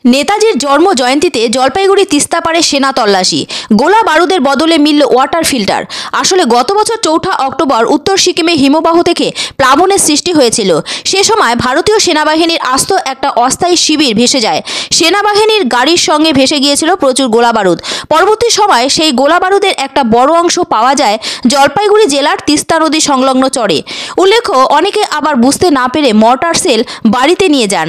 নেতাজির জন্ম জয়ন্তীতে জলপাইগুড়ি তিস্তাপাড়ে সেনা তল্লাশি, গোলা বারুদের বদলে মিলল ওয়াটার ফিল্টার। আসলে গত বছর ৪ অক্টোবর উত্তর সিকিমে হিমবাহ থেকে প্লাবনের সৃষ্টি হয়েছিল। সে সময় ভারতীয় সেনাবাহিনীর আস্ত একটা অস্থায়ী শিবির ভেসে যায়। সেনাবাহিনীর গাড়ির সঙ্গে ভেসে গিয়েছিল প্রচুর গোলা বারুদ। পরবর্তী সময় সেই গোলা বারুদের একটা বড় অংশ পাওয়া যায় জলপাইগুড়ি জেলার তিস্তা নদী সংলগ্ন চরে। উল্লেখ্য, অনেকে আবার বুঝতে না পেরে মর্টার সেল বাড়িতে নিয়ে যান।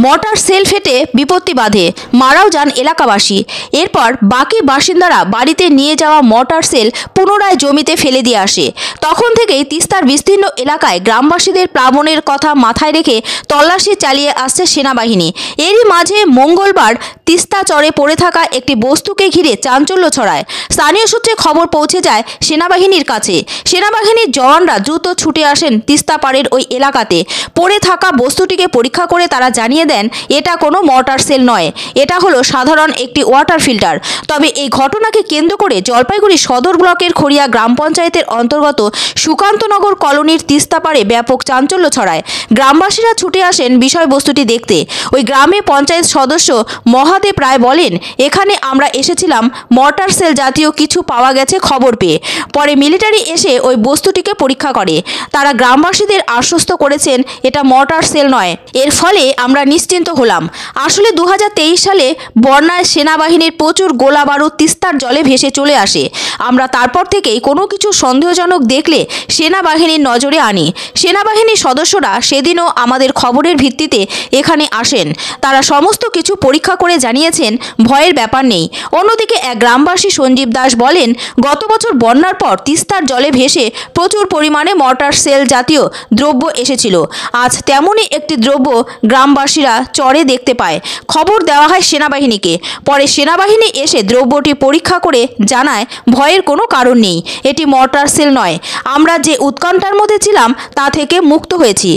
মর্টার সেল ফেটে বিপত্তি বাধে, মারাও যান এলাকাবাসী। এরপর বাকি বাসিন্দারা বাড়িতে নিয়ে যাওয়া মর্টার সেল পুনরায় জমিতে ফেলে দিয়ে আসে। তখন থেকেই তিস্তার বিস্তীর্ণ এলাকায় গ্রামবাসীদের প্লাবনের কথা মাথায় রেখে তল্লাশি চালিয়ে আসছে সেনাবাহিনী। এরই মাঝে মঙ্গলবার তিস্তা চরে পড়ে থাকা একটি বস্তুকে ঘিরে চাঞ্চল্য ছড়ায়। স্থানীয় সূত্রে খবর পৌঁছে যায় সেনাবাহিনীর কাছে। সেনাবাহিনীর জওয়ানরা দ্রুত ছুটে আসেন তিস্তা পাড়ের ওই এলাকাতে। পড়ে থাকা বস্তুটিকে পরীক্ষা করে তারা জানিয়ে দেন এটা কোনো মর্টার সেল নয়, এটা হলো সাধারণ একটি ওয়াটার ফিল্টার। তবে এই ঘটনাকে কেন্দ্র করে জলপাইগুড়ি সদর ব্লকের খড়িয়া গ্রাম পঞ্চায়েতের অন্তর্গত সুকান্তনগর কলোনির তিস্তাপাড়ে ব্যাপক চাঞ্চল্য ছড়ায়। গ্রামবাসীরা ছুটে আসেন বিষয়বস্তুটি দেখতে। ওই গ্রামে পঞ্চায়েত সদস্য মহাদেব রায় বলেন, এখানে আমরা এসেছিলাম, মর্টার সেল জাতীয় কিছু পাওয়া গেছে খবর পেয়ে। পরে মিলিটারি এসে ওই বস্তুটিকে পরীক্ষা করে। তারা গ্রামবাসীদের আশ্বস্ত করেছেন এটা মর্টার সেল নয়। এর ফলে আমরা নিশ্চিন্ত হলাম। আসলে 2023 সালে বন্যায় সেনাবাহিনীর প্রচুর গোলা বারুদ তিস্তার জলে ভেসে চলে আসে। আমরা তারপর থেকেই কোনো কিছু সন্দেহজনক দেখলে সেনাবাহিনীর নজরে আনি। সেনাবাহিনীর সদস্যরা সেদিনও আমাদের খবরের ভিত্তিতে এখানে আসেন। তারা সমস্ত কিছু পরীক্ষা করে জানিয়েছেন ভয়ের ব্যাপার নেই। অন্যদিকে এক গ্রামবাসী সঞ্জীব দাস বলেন, গত বছর বন্যার পর তিস্তার জলে ভেসে প্রচুর পরিমাণে মর্টার সেল জাতীয় দ্রব্য এসেছিল। আজ তেমনই একটি দ্রব্য গ্রামবাসীরা চরে দেখতে পায়। খবর দেওয়া হয় সেনাবাহিনীকে। পরে সেনাবাহিনী এসে দ্রব্যটি পরীক্ষা করে জানায় ভয়ের কোনো কারণ নেই, এটি মর্টার সেল নয়। আমরা যে উৎকণ্ঠার মধ্যে ছিলাম তা থেকে মুক্ত হয়েছি।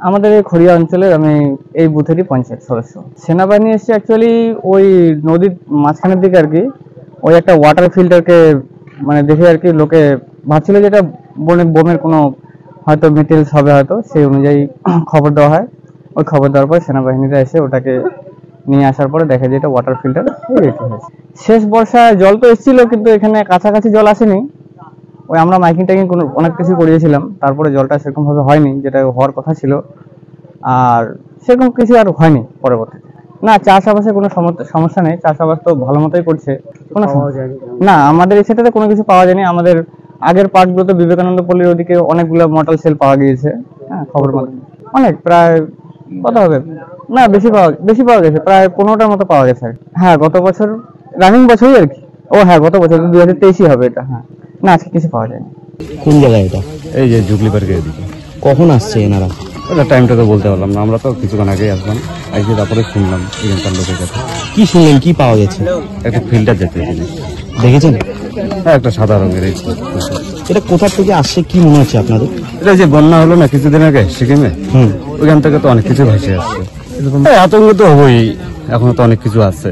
আমাদের এই খড়িয়া অঞ্চলের আমি এই বুথেরই পঞ্চায়েত সদস্য। সেনাবাহিনী এসে অ্যাকচুয়ালি ওই নদীর মাঝখানের দিকে আর কি ওই একটা ওয়াটার ফিল্টারকে মানে দেখে আর কি লোকে ভাবছিল যে এটা বোমের কোনো হয়তো মেটেরিয়ালস হবে, হয়তো সেই অনুযায়ী খবর দেওয়া হয়। ওই খবর দেওয়ার পর সেনাবাহিনীরা এসে ওটাকে নিয়ে আসার পরে দেখে যে এটা ওয়াটার ফিল্টার হয়েছে। শেষ বর্ষায় জল তো এসেছিল, কিন্তু এখানে কাছাকাছি জল আসেনি। ওই আমরা মাইকিং টাইকিং কোনো অনেক কিছু করিয়েছিলাম, তারপরে জলটা সেরকম ভাবে হয়নি যেটা হওয়ার কথা ছিল। আর সেরকম কিছু আর হয়নি পরবর্তীতে। না, চাষাবাসে কোনো সমস্যা নেই, চাষাবাস তো ভালো মতোই করছে। কোনো না, আমাদের এই সেটাতে কোনো কিছু পাওয়া যায়নি। আমাদের আগের পার্কগুলোতে বিবেকানন্দ পল্লীর ওদিকে অনেকগুলো মর্টার সেল পাওয়া গিয়েছে। হ্যাঁ, খবর মাধ্যমে অনেক, প্রায় কত হবে না, বেশি পাওয়া গেছে, প্রায় 15টার মতো পাওয়া গেছে। হ্যাঁ, গত বছর রানিং বছরই আর কি। ও হ্যাঁ, গত বছর 2023 হবে এটা। হ্যাঁ, না আজকে কিছু পাওয়া যায়নি। কোন জায়গায় এটা? এই যে জুগলি পার্কের এদিকে। কখন আসছে এনারা? ওটা টাইমটা তো বলতে পারলাম না, আমরা তো কিছুক্ষণ আগেই আসলাম। আজকে তারপরে শুনলাম এখানকার লোকের কাছে। কি শুনলেন, কি পাওয়া গেছে? একটা ফিল্টার জাতীয় জিনিস দেখেছেন? হ্যাঁ, একটা সাদা রঙের। এটা কোথা থেকে আসছে কি মনে হচ্ছে আপনাদের? এটা যে বন্যা হলো না কিছুদিন আগে সিকিমে, ওইখান থেকে তো অনেক কিছু ভেসে আসছে। আতঙ্ক তো হবেই, এখনো তো অনেক কিছু আছে।